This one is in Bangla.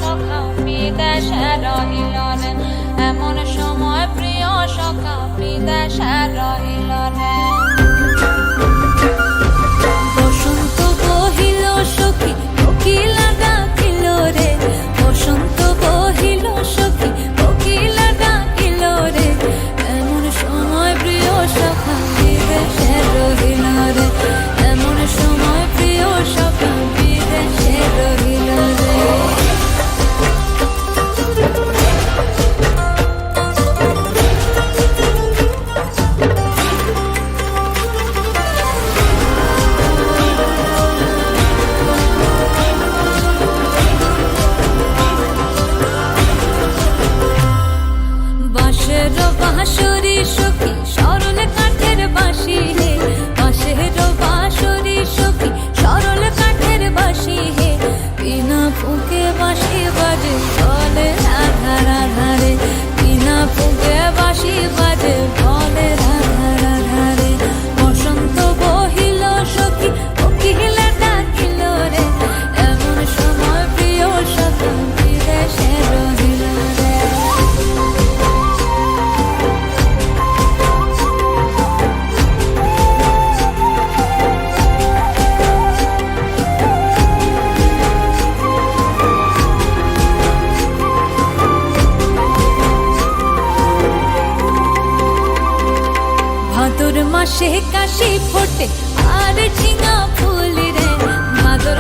সখা বিদেশে রহিল রে, এমন সময় প্রিয় সখা বিদেশে রহিল রে। বসন্ত বহিল সখী কোকিলা ডাকিল রে, বসন্ত বহিল সখী কোকিলা ডাকিল রে, এমন সময় প্রিয় সখা বিদেশে রহিল রে, এমন সময় প্রিয় সখা বিদেশে রহিল রে। বাঁশের বাঁশরি সখী সরল কাঠের বাঁশি হে, বাঁশের বাঁশরি সখী সরল কাঠের বাঁশি হে, বিনা ফুঁকে বাঁশি বাজে বলে রাধা রাধা রে, বিনা ফুঁকে বাঁশি বাজে বলে রাধা রাধা রে। বসন্ত বহিল সখী কোকিলা ডাকিল রে, এমন সময় প্রিয় সখা বিদেশে রহিল রে। ভাদর মাসে কাশি ফোটে আর ঝিঙা ফুল রে, ভাদর